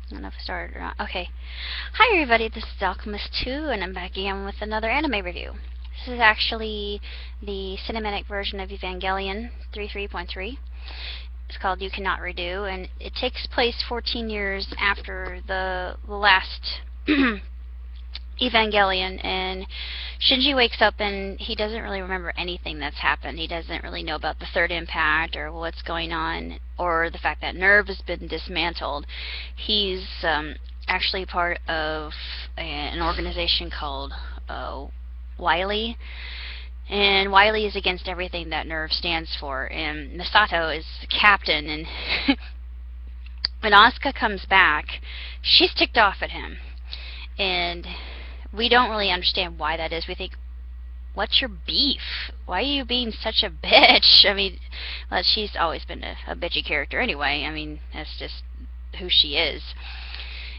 I don't know if I started or not. Okay. Hi everybody, this is Alchemist2, and I'm back again with another anime review. This is actually the cinematic version of Evangelion 3.3. It's called You Cannot Redo, and it takes place 14 years after the last Evangelion, and Shinji wakes up and he doesn't really remember anything that's happened. He doesn't really know about the third impact or what's going on or the fact that Nerve has been dismantled. He's actually part of an organization called Wily, and Wily is against everything that Nerve stands for, and Misato is the captain, and when Asuka comes back, she's ticked off at him, and we don't really understand why that is. We think, what's your beef? Why are you being such a bitch? I mean, well, she's always been a bitchy character anyway. I mean, that's just who she is.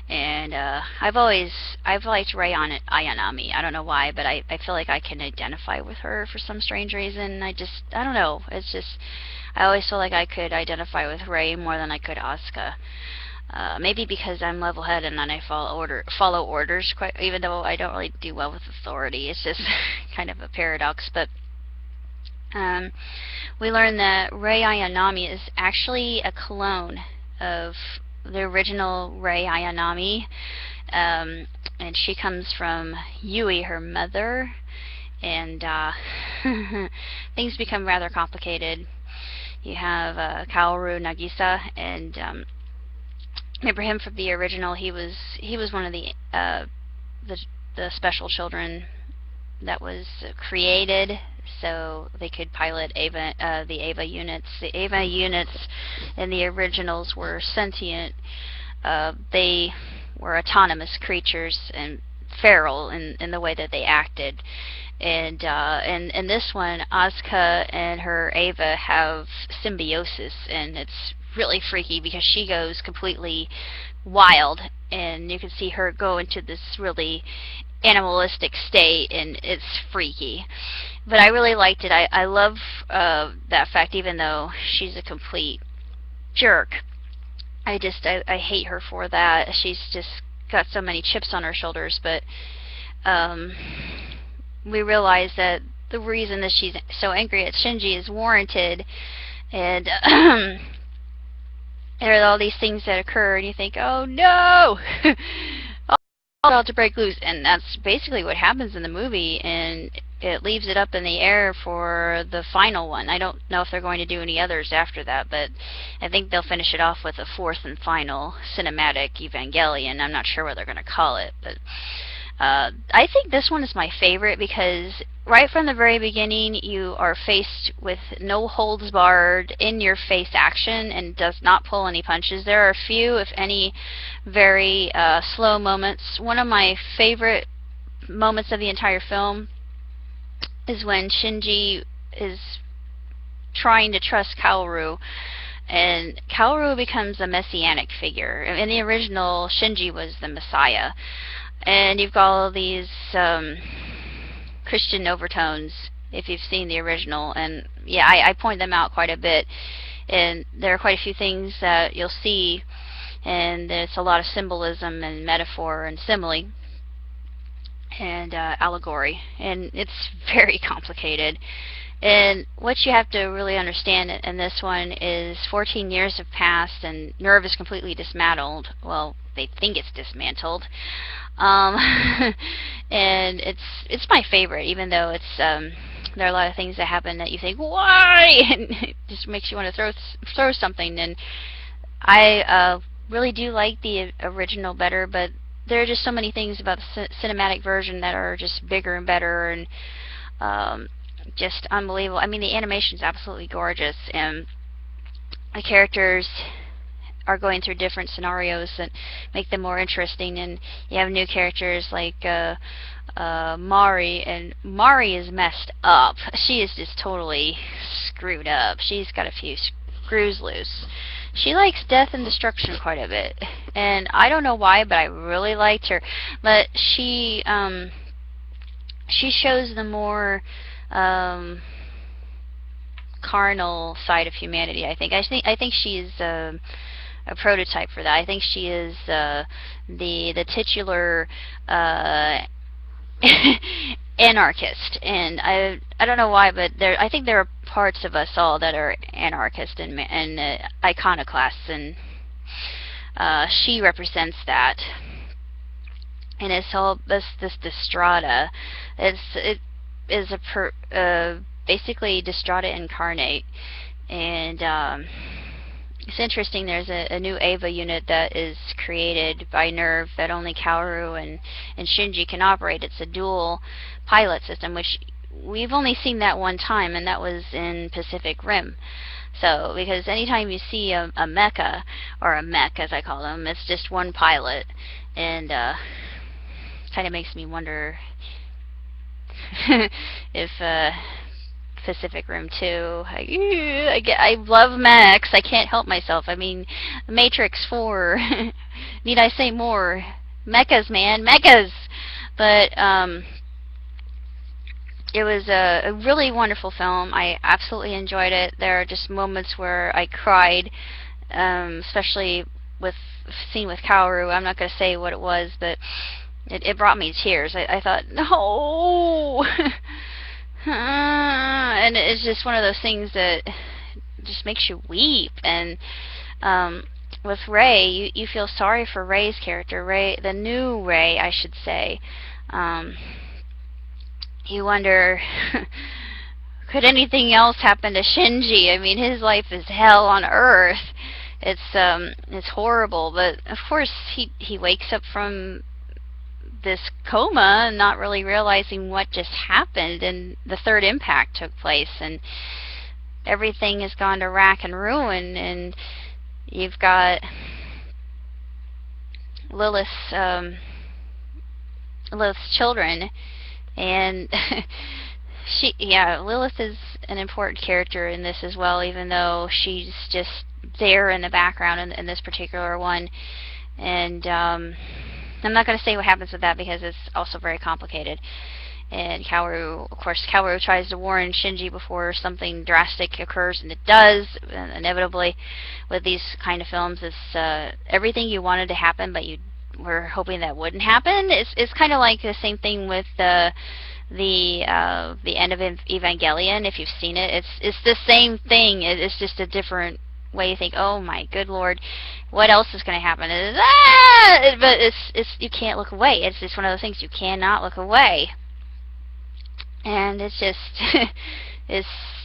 And I've liked Rei Ayanami. I don't know why, but I feel like I can identify with her for some strange reason. I don't know. It's just, I always feel like I could identify with Rei more than I could Asuka. Maybe because I'm level-headed and I follow orders, even though I don't really do well with authority. It's just kind of a paradox. But we learned that Rei Ayanami is actually a clone of the original Rei Ayanami, and she comes from Yui, her mother, and things become rather complicated. You have Kaoru Nagisa, and remember him from the original. He was one of the special children that was created so they could pilot the Eva units. The Eva units in the originals were sentient. They were autonomous creatures and feral in the way that they acted. And in this one, Asuka and her Eva have symbiosis, and it's really freaky because she goes completely wild, and you can see her go into this really animalistic state, and it's freaky. But I really liked it. I love that fact, even though she's a complete jerk. I hate her for that. She's just got so many chips on her shoulders, but we realize that the reason that she's so angry at Shinji is warranted, and there are all these things that occur, and you think, oh no! All about to break loose, and that's basically what happens in the movie, and it leaves it up in the air for the final one. I don't know if they're going to do any others after that, but I think they'll finish it off with a fourth and final cinematic Evangelion. I'm not sure what they're going to call it, but I think this one is my favorite because right from the very beginning you are faced with no holds barred, in your face action, and does not pull any punches. There are a few, if any, very slow moments. One of my favorite moments of the entire film is when Shinji is trying to trust Kaoru, and Kaoru becomes a messianic figure. In the original, Shinji was the Messiah. And you've got all these Christian overtones if you've seen the original, and yeah, I point them out quite a bit, and there are quite a few things that you'll see, and it's a lot of symbolism and metaphor and simile and allegory, and it's very complicated. And what you have to really understand in this one is 14 years have passed and Nerve is completely dismantled. Well, they think it's dismantled. And it's my favorite, even though it's there are a lot of things that happen that you think, why? And it just makes you want to throw something. And I really do like the original better, but there are just so many things about the cinematic version that are just bigger and better, and just unbelievable. I mean, the animation is absolutely gorgeous, and the characters are going through different scenarios that make them more interesting, and you have new characters like Mari, and Mari is messed up. She is just totally screwed up. She's got a few screws loose. She likes death and destruction quite a bit, and I don't know why, but I really liked her. But she shows the more carnal side of humanity. I think she's a prototype for that. I think she is the titular anarchist, and I don't know why, but I think there are parts of us all that are anarchist and iconoclasts, and she represents that. And it's all this Distrata. It is basically Distrata incarnate, and it's interesting. There's a new Ava unit that is created by Nerve that only Kaoru and Shinji can operate. It's a dual pilot system, which we've only seen that one time, and that was in Pacific Rim. So, because anytime you see a mecha, or a mech as I call them, it's just one pilot, and kind of makes me wonder if Pacific Rim 2. I love mechs. I can't help myself. I mean, Matrix 4. Need I say more? Mechas, man, mechas. But it was a really wonderful film. I absolutely enjoyed it. There are just moments where I cried, especially with scene with Kaoru. I'm not going to say what it was, but it brought me tears. I thought, no. And it's just one of those things that just makes you weep. And with Rei, you feel sorry for Rei's character, the new Rei, I should say. You wonder, could anything else happen to Shinji? I mean, his life is hell on earth. It's horrible, but of course he wakes up from this coma, not really realizing what just happened, and the third impact took place, and everything has gone to rack and ruin, and you've got Lilith's children, and Lilith is an important character in this as well, even though she's just there in the background in this particular one. And I'm not going to say what happens with that because it's also very complicated. And Kaoru, of course, tries to warn Shinji before something drastic occurs, and it does, inevitably, with these kind of films. It's everything you wanted to happen, but you were hoping that wouldn't happen. It's kind of like the same thing with the end of Evangelion. If you've seen it, it's the same thing. It's just a different way. You think, oh my good lord, what else is going to happen? But it's you can't look away. It's just one of those things you cannot look away, and it's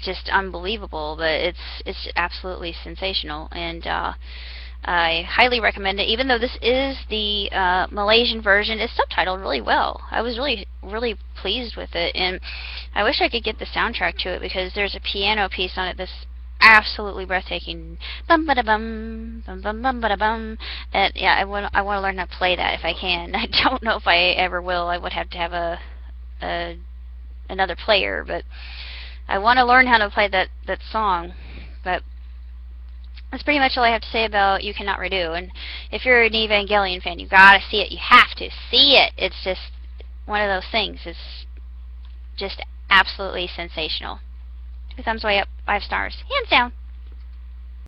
just unbelievable. But it's absolutely sensational, and I highly recommend it. Even though this is the Malaysian version, it's subtitled really well. I was really pleased with it, and I wish I could get the soundtrack to it because there's a piano piece on it that's absolutely breathtaking. Bum ba da bum, bum bum bum ba da bum. And yeah, I want to learn how to play that if I can. I don't know if I ever will. I would have to have another player, but I want to learn how to play that song. But that's pretty much all I have to say about You Cannot Redo. And if you're an Evangelion fan, you gotta see it. You have to see it. It's just one of those things. It's just absolutely sensational. 2 thumbs way up, 5 stars, hands down.